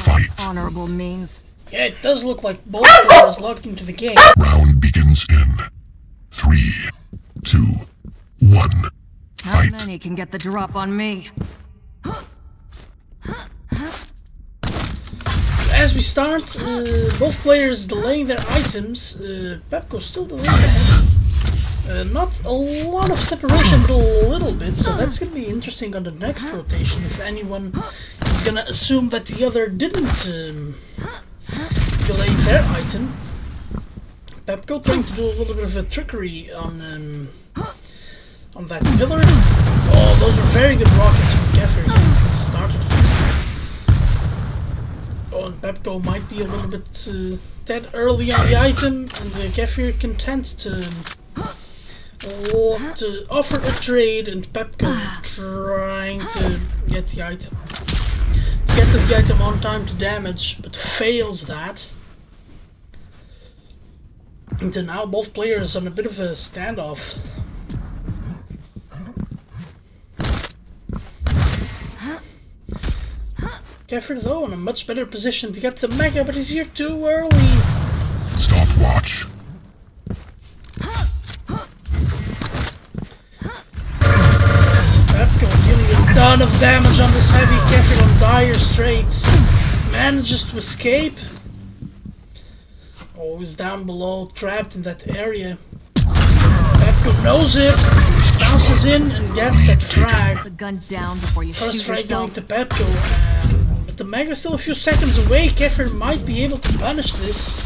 fight. Honorable means. Yeah, it does look like both players logged into the game. Round begins in 3, 2, 1. How Fight. many can get the drop on me? As we start, both players delaying their items. PepCo still delaying the heavy. Not a lot of separation, but a little bit, so that's going to be interesting on the next rotation. If anyone is going to assume that the other didn't delay their item. PepCo trying to do a little bit of a trickery on that pillar. Oh, those are very good rockets from k3phyr getting started. Oh, and PepCo might be a little bit dead early on the item, and k3phyr content to offer a trade, and PepCo trying to get the item. Get the item on time to damage, but fails that. And so now both players on a bit of a standoff. k3phyr though in a much better position to get the mega, but he's here too early. Stopwatch. PepCo dealing a ton of damage on this heavy. k3phyr on dire straits. Manages to escape. Oh, he's down below, trapped in that area. PepCo knows it. Bounces in and gets that frag. The gun down before you First shoot frag yourself. going to PepCo. But the mega's still a few seconds away. k3phyr might be able to punish this.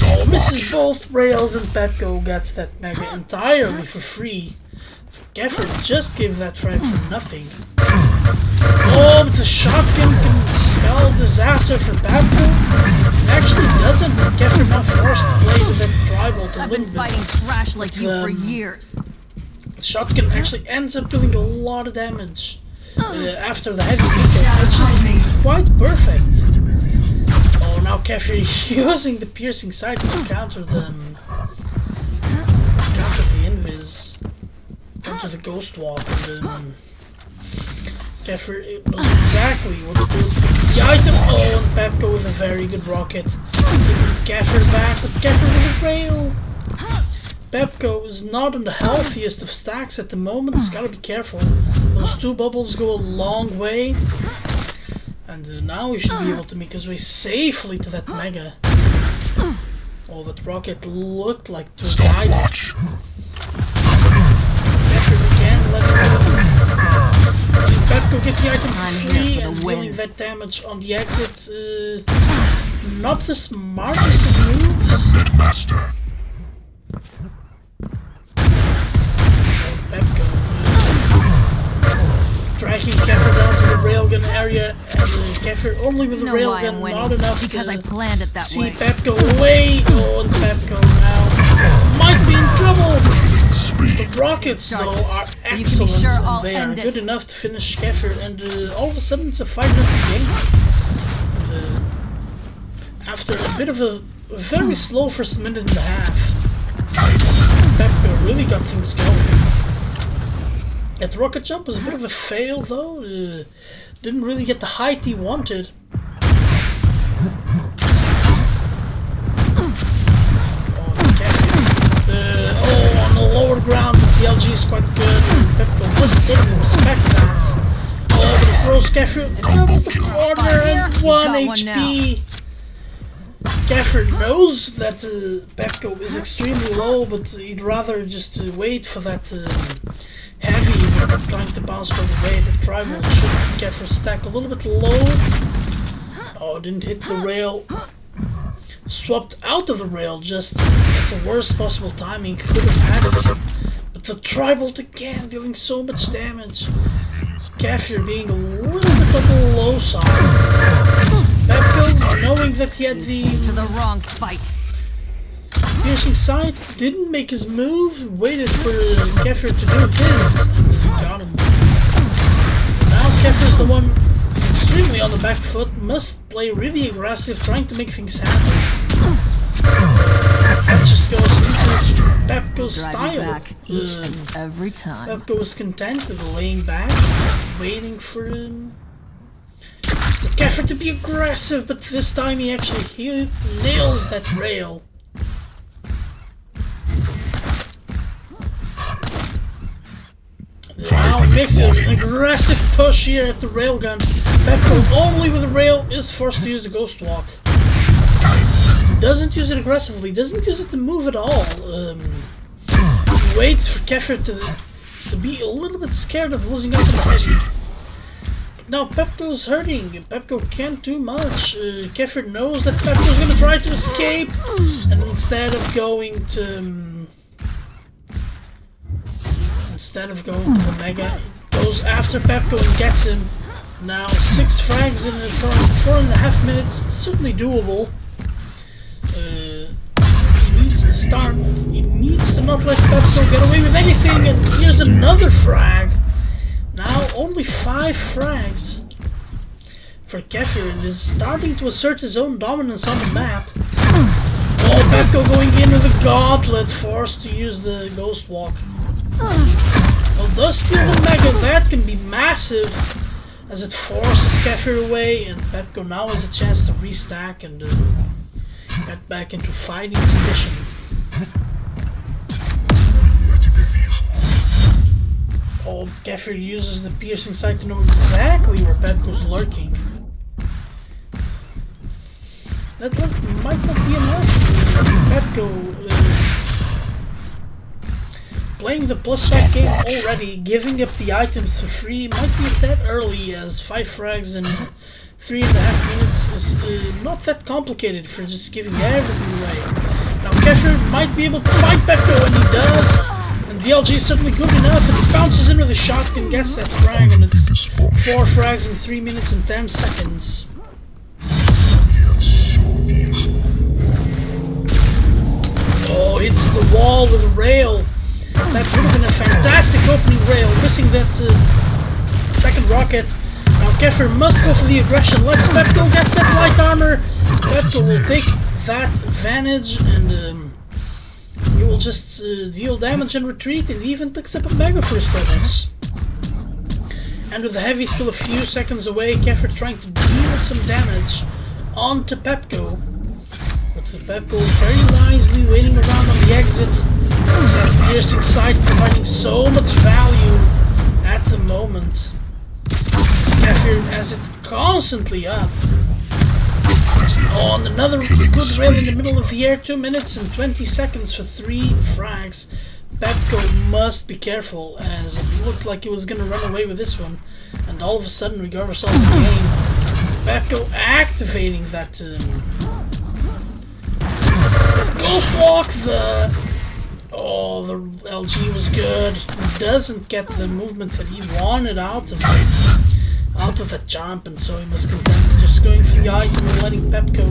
Oh, misses both rails, and PepCo gets that mega entirely for free. k3phyr just gave that frag for nothing. Oh, but the shotgun can spell disaster for PepCo. It actually doesn't, and k3phyr now forced to play with that tribal to I've little been bit. fighting trash like you for years. The shotgun actually ends up doing a lot of damage after the heavy weekend, which is quite perfect. Oh, now k3phyr using the piercing sight to counter the invis, counter the ghost walk, and k3phyr knows exactly what to do. The item, oh, and PepCo with a very good rocket, giving k3phyr back, but k3phyr with a rail. PepCo is not on the healthiest of stacks at the moment, he's gotta be careful. Those two bubbles go a long way. And now he should be able to make his way safely to that mega. Oh, that rocket looked like to die. k3phyr again, let him go. PepCo get the item free and dealing that damage on the exit. Not the smartest of moves. Master. PepCo dragging k3phyr down to the railgun area, and k3phyr only with the railgun, not enough because to I planned it that see way. PepCo away. Oh, and PepCo now might be in trouble. The rockets though are excellent, and they are good enough to finish k3phyr, and all of a sudden it's a 5-0 game. After a bit of a very slow first minute and a half, PepCo really got things going. That rocket jump was a bit of a fail though, didn't really get the height he wanted. Oh, on the lower ground, the LG is quite good, and PepCo must certainly respect that. Oh, but it throws k3phyr around the corner and 1 HP. k3phyr knows that PepCo is extremely low, but he'd rather just wait for that heavy instead of trying to bounce right away. The tribal should k3phyr stack a little bit low. Oh, didn't hit the rail. Swapped out of the rail just at the worst possible timing. Could have had it. But the tribal again dealing so much damage. k3phyr being a little bit on the low side. PepCo knowing that he had the wrong fight. piercing sight, didn't make his move, waited for k3phyr to do his, and got him. Now k3phyr is the one extremely on the back foot, must play really aggressive, trying to make things happen. That just goes into PepCo's style. Each and every time. PepCo was content with laying back, waiting for k3phyr to be aggressive, but this time he nails that rail. Now makes an aggressive push here at the railgun. PepCo only with the rail is forced to use the ghost walk. Doesn't use it aggressively, doesn't use it to move at all. He waits for k3phyr to be a little bit scared of losing out on the heavy. Now PepCo's hurting. PepCo can't do much. k3phyr knows that PepCo's gonna try to escape, and instead of going to the Mega, goes after PepCo and gets him. Now 6 frags in 4.5 minutes. Certainly doable. He needs to start. He needs to not let PepCo get away with anything. And here's another frag. Now only 5 frags for k3phyr, and is starting to assert his own dominance on the map. Oh, PepCo going in with a gauntlet, forced to use the ghost walk. Well, does steal the Mega. That can be massive, as it forces k3phyr away, and PepCo now has a chance to restack and get back into fighting condition. Oh, k3phyr uses the piercing sight to know exactly where PepCo's lurking. That might not be enough. PepCo playing the plus stack game already, giving up the items for free might be that early, as 5 frags in 3.5 minutes is not that complicated for just giving everything away. Now k3phyr might be able to fight PepCo, and he does. And DLG is certainly good enough, and he bounces in with a shotgun, gets that frag, and it's 4 frags in 3 minutes and 10 seconds. Oh, hits the wall with a rail. That would have been a fantastic opening rail, missing that second rocket. Now k3phyr must go for the aggression. Let's PepCo get that light armor. PepCo will take that advantage, and he will just deal damage and retreat, and he even picks up a Mega for his troubles. And with the heavy still a few seconds away, k3phyr trying to deal some damage onto PepCo. But the PepCo very wisely waiting around on the exit. That piercing sight providing so much value at the moment. k3phyr has it constantly up. Oh, and another good rail in the middle of the air. 2 minutes and 20 seconds for 3 frags. PepCo must be careful, as it looked like he was going to run away with this one. And all of a sudden we got ourselves in the game. PepCo activating that ghost walk. The LG was good. He doesn't get the movement that he wanted out of the jump, and so he must contend with just going for the item and letting PepCo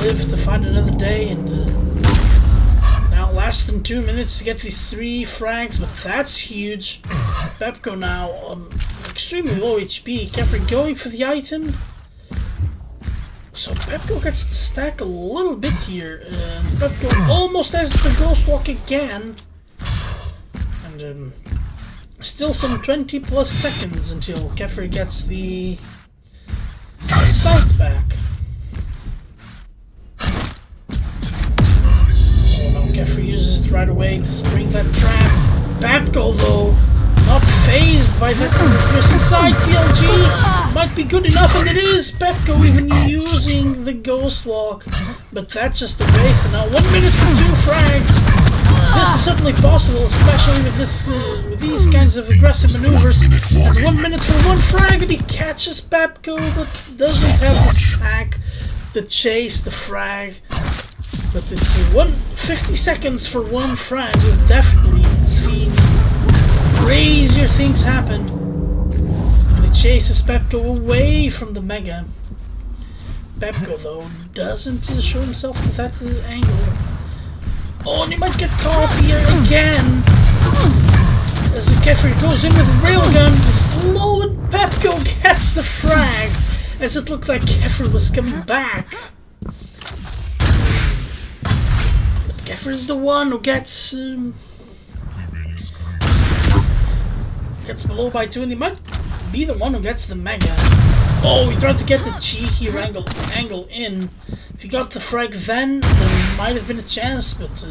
live to fight another day. And now less than 2 minutes to get these 3 frags, but that's huge. PepCo now on extremely low HP. k3phyr going for the item. So PepCo gets to stack a little bit here, and PepCo almost has the ghost walk again. And still some 20 plus seconds until k3phyr gets the sight back. Oh no, k3phyr uses it right away to spring that trap. PepCo though, not phased by that piercing sight. DLG might be good enough, and it is. PepCo even using the ghost walk, but that's just a waste. And now 1 minute for 2 frags. This is certainly possible, especially with these kinds of aggressive maneuvers. And 1 minute for 1 frag, and he catches PepCo, but doesn't have the stack to chase the frag. But it's 50 seconds for 1 frag. We've definitely seen crazier things happen. And it chases PepCo away from the Mega. PepCo though doesn't show himself to that angle. Oh, and he might get caught here again. As the k3phyr goes in with a railgun, slow, and PepCo gets the frag. As it looked like k3phyr was coming back. But k3phyr is the one who gets below by 2, and he might be the one who gets the mega. Oh, he tried to get the cheeky angle in. If he got the frag then, there might have been a chance, but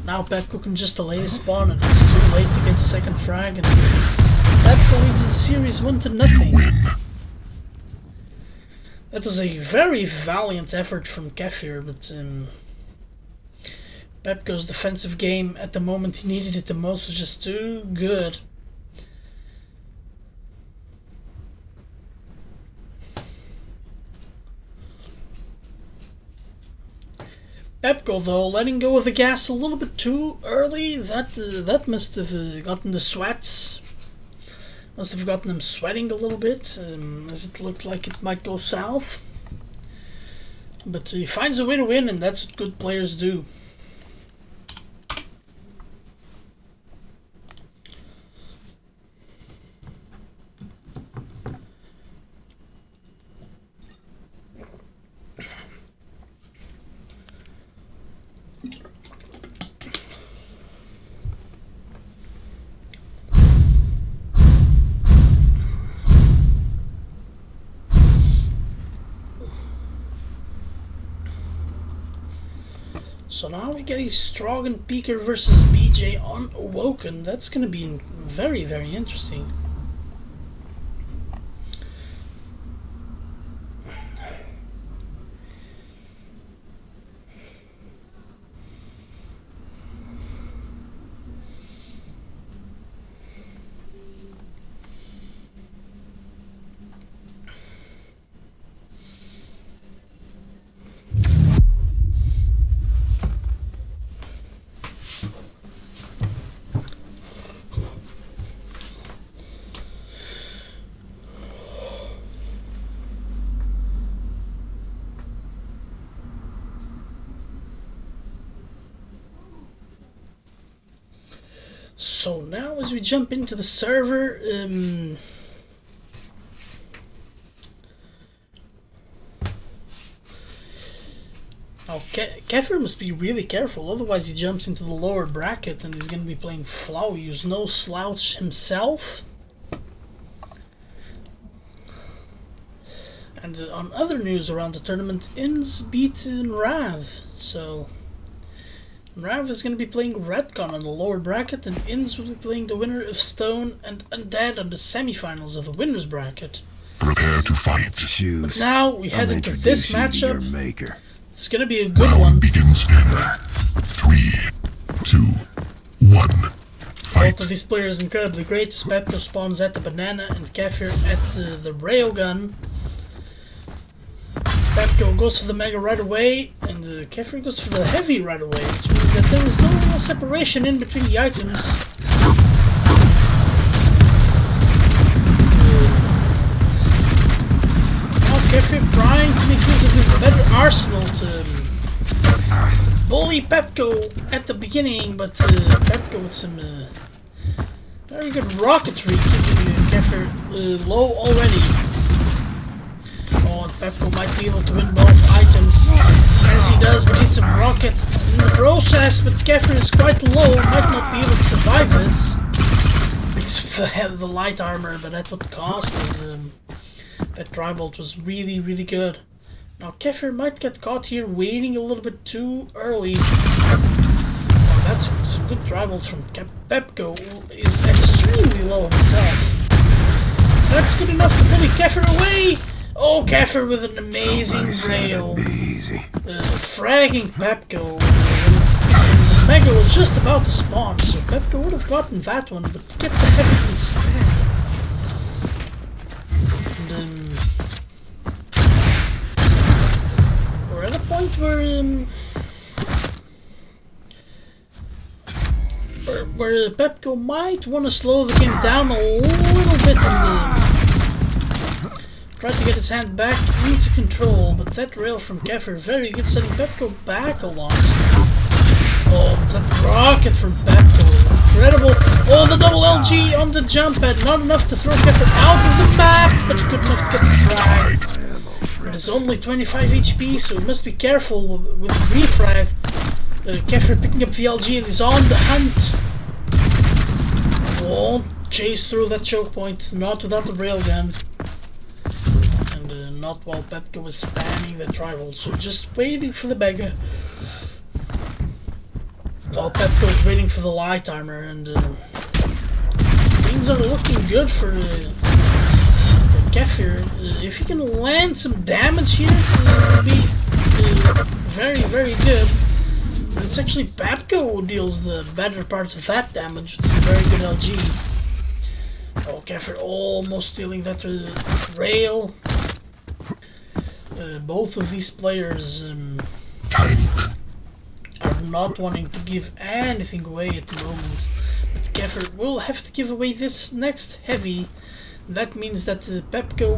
now PepCo can just delay his spawn and it's too late to get the second frag, and PepCo leads the series 1-0. That was a very valiant effort from k3phyr, but PepCo's defensive game at the moment he needed it the most was just too good. PepCo though, letting go of the gas a little bit too early, that must have gotten the sweats. Must have gotten them sweating a little bit, as it looked like it might go south. But he finds a way to win, and that's what good players do. So now we get a Strogan Peeker versus BJ on Awoken. That's going to be very, very interesting. So now as we jump into the server, now k3phyr must be really careful, otherwise he jumps into the lower bracket and he's going to be playing Flowey, who's no slouch himself. And on other news around the tournament, Inns beat Rav, so Rav is going to be playing Redcon on the lower bracket, and Inns will be playing the winner of Stone and Undead on the semi-finals of the winner's bracket. Prepare to fight. But now we head into this matchup. It's going to be a good one. Round begins in 3, 2, 1. Fight. Both of these players incredibly great. PepCo spawns at the banana and k3phyr at the railgun. PepCo goes for the mega right away, and k3phyr goes for the heavy right away, which means that there is no separation in between the items. Now k3phyr trying to make use of his better arsenal to bully PepCo at the beginning, but PepCo with some very good rocketry keeping k3phyr low already. Oh, and PepCo might be able to win both items, as he does, but needs a rocket in the process, but k3phyr is quite low, might not be able to survive this, because of the light armor, but at what cost, as that Drybolt was really, really good. Now k3phyr might get caught here waiting a little bit too early. Oh, that's some good Drybolt from PepCo, who is extremely low himself. That's good enough to bully k3phyr away! Oh, k3phyr with an amazing rail, fragging PepCo. Mega was just about to spawn, so PepCo would have gotten that one, but kept the heavy instead. And we're at a point where PepCo might want to slow the game down a little bit and try to get his hand back into control, but that rail from k3phyr very good, setting PepCo back a lot. Oh, that rocket from PepCo, incredible. Oh, the double LG on the jump pad, not enough to throw k3phyr out of the map, but good enough to get the frag. It's only 25 HP, so we must be careful with the refrag. k3phyr picking up the LG and is on the hunt. Won't chase through that choke point, not without the railgun. And not while PepCo was spamming the tribal, so just waiting for the beggar. While PepCo is waiting for the light armor, and things are looking good for k3phyr. If he can land some damage here, it will be very, very good. But it's actually PepCo who deals the better part of that damage. It's a very good LG. Oh, k3phyr almost stealing that rail. Both of these players are not wanting to give anything away at the moment. But k3phyr will have to give away this next heavy. That means that PepCo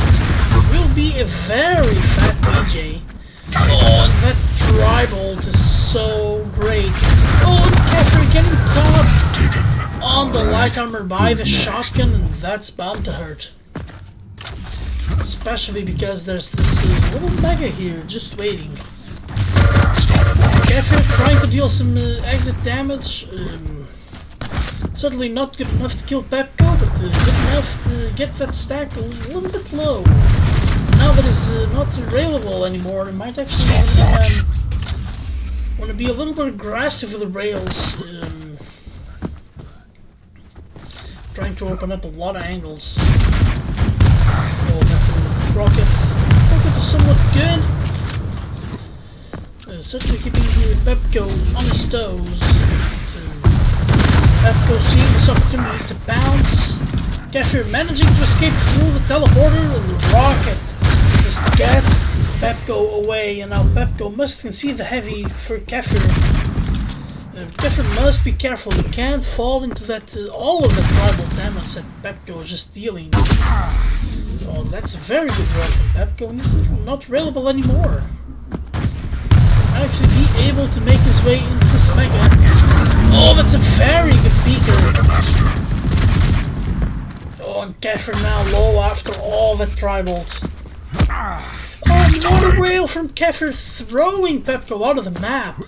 will be a very fat PJ. Oh, and that tribal is so great. Oh, and k3phyr getting caught on the light armor by the shotgun, and that's bound to hurt. Especially because there's this little mega here just waiting. k3phyr trying to deal some exit damage. Certainly not good enough to kill PepCo, but good enough to get that stack a little bit low. Now that it's not railable anymore, it might actually want to be a little bit aggressive with the rails. Trying to open up a lot of angles. Oh, that rocket. Rocket is somewhat good. Certainly keeping PepCo on his toes. PepCo seeing this opportunity to bounce. k3phyr managing to escape through the teleporter, and the rocket just gets PepCo away. And now PepCo must concede the heavy for k3phyr. k3phyr must be careful. You can't fall into that all of the tribal damage that PepCo is just dealing. Oh, that's a very good roll from PepCo. He's not railable anymore. Actually be able to make his way into this mega. Oh, that's a very good beaker. Oh, and k3phyr now low after all the tribals. Oh, what a rail from k3phyr throwing PepCo out of the map.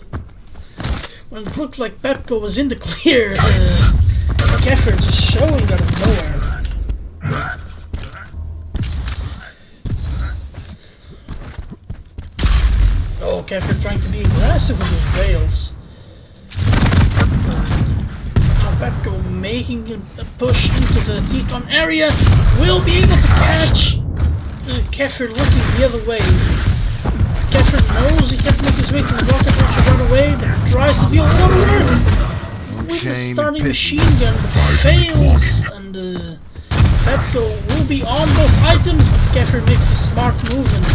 When it looked like PepCo was in the clear, k3phyr just showing out of nowhere. Oh, k3phyr trying to be aggressive with his rails. Now PepCo making a push into the T-con area. Will be able to catch k3phyr looking the other way. k3phyr knows he can't make his way to the rocket launcher right away, but tries to deal water with the starting machine gun, but fails. And PepCo will be on both items, but k3phyr makes a smart move and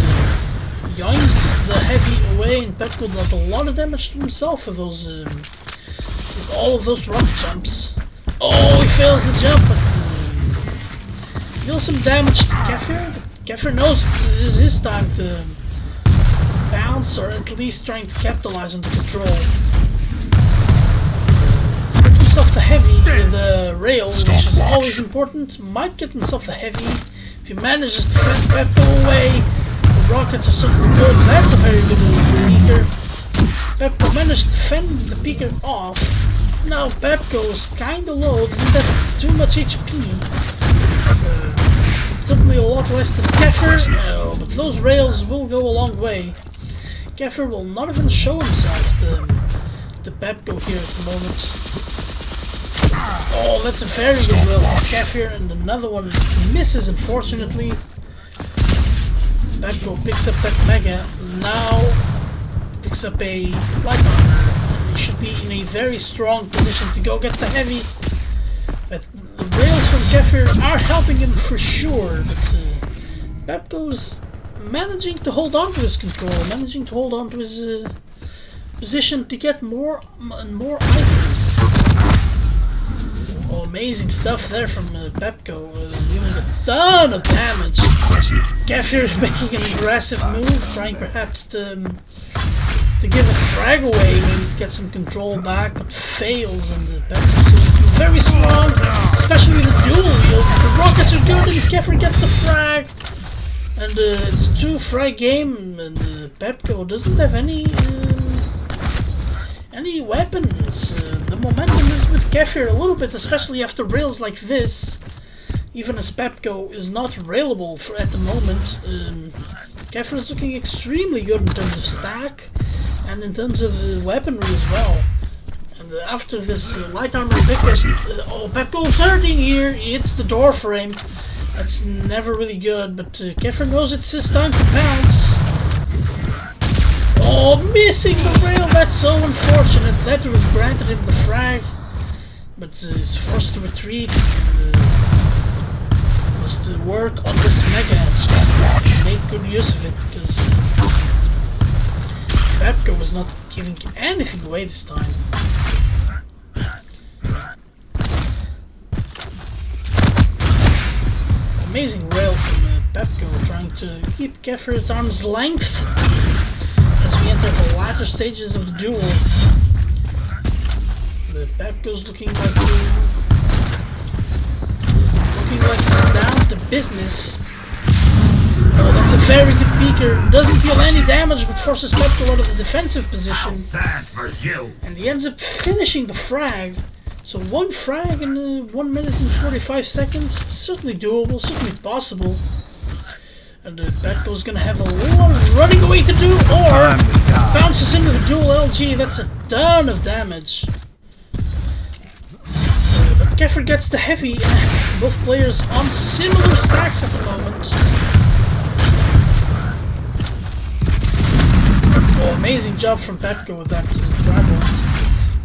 yoinks the heavy away, and PepCo does a lot of damage to himself with those, with all of those rock jumps. Oh, he fails the jump, but deals some damage to k3phyr. k3phyr knows it is his time to bounce, or at least trying to capitalize on the control. Gets himself the heavy with the rail, which is always important. Might get himself the heavy if he manages to fend PepCo away. Rockets are something good. That's a very good peeker. PepCo managed to fend the peeker off. Now PepCo is kinda low, doesn't have too much HP. Certainly a lot less than k3phyr, but those rails will go a long way. k3phyr will not even show himself to PepCo here at the moment. Oh, that's a very good rail from k3phyr, and another one misses unfortunately. PepCo picks up that mega, now picks up a light armor, and he should be in a very strong position to go get the heavy. But the rails from k3phyr are helping him for sure, but PepCo's managing to hold on to his control, managing to hold on to his position to get more and more items. Oh, amazing stuff there from PepCo, doing a ton of damage. k3phyr is making an aggressive move, trying perhaps to give a frag away, maybe get some control back, but fails, and PepCo is very strong, especially the dual wield. The rockets are good, and k3phyr gets the frag. And it's a 2 frag game, and PepCo doesn't have any any weapons. The momentum is with k3phyr a little bit, especially after rails like this. Even as PepCo is not railable at the moment. k3phyr is looking extremely good in terms of stack and in terms of weaponry as well. And after this light armor picket, PepCo is hurting here. He hits the door frame. That's never really good, but k3phyr knows it's his time to pounce. Oh, missing the rail! That's so unfortunate. That would have granted him the frag, but he's forced to retreat. Must work on this mega and make good use of it, because PepCo was not giving anything away this time. Amazing rail from PepCo, trying to keep k3phyr at arm's length as we enter the latter stages of the duel. The PepCo's looking like down to business. Oh, that's a very good peeker. Doesn't deal any damage, but forces PepCo out of the defensive position. And he ends up finishing the frag. So one frag in 1 minute and 45 seconds. Certainly doable, certainly possible. And PepCo's gonna have a lot of running away to do, or bounces into the dual LG. That's a ton of damage. But k3phyr gets the heavy. Both players on similar stacks at the moment. Oh, amazing job from PepCo with that grapple.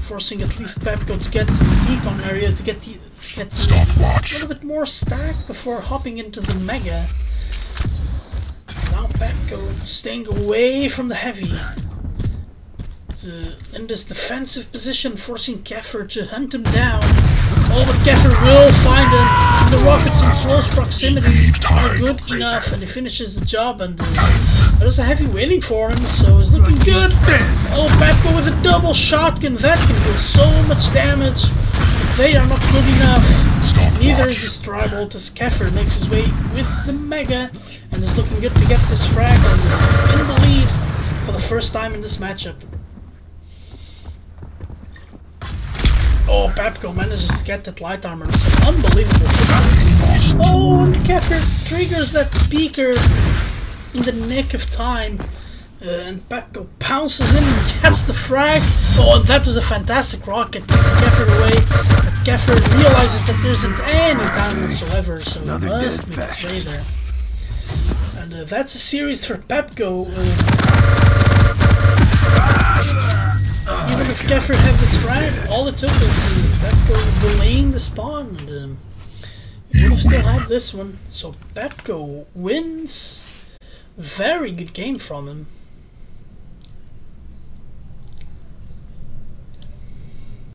Forcing at least PepCo to get to the decon area, to get a little bit more stack before hopping into the mega. Now PepCo staying away from the heavy. In this defensive position, forcing k3phyr to hunt him down. Oh, but k3phyr will find him. The rockets in close proximity are good enough, and he finishes the job. And there's a heavy waiting for him, so it's looking good. Oh, PepCo with a double shotgun. That can do so much damage. But they are not good enough. Neither is this tribal, as k3phyr makes his way with the mega and is looking good to get this frag and in the lead for the first time in this matchup. Oh, PepCo manages to get that light armor. It's an unbelievable shot. Oh, and k3phyr triggers that speaker in the nick of time. And PepCo pounces in and gets the frag. Oh, and that was a fantastic rocket. k3phyr away. But k3phyr realizes that there isn't any time whatsoever, so he must stay there. And that's a series for PepCo. Even if k3phyr had this frag, all it took was PepCo delaying the spawn, and he would have still had this one. So PepCo wins. Very good game from him.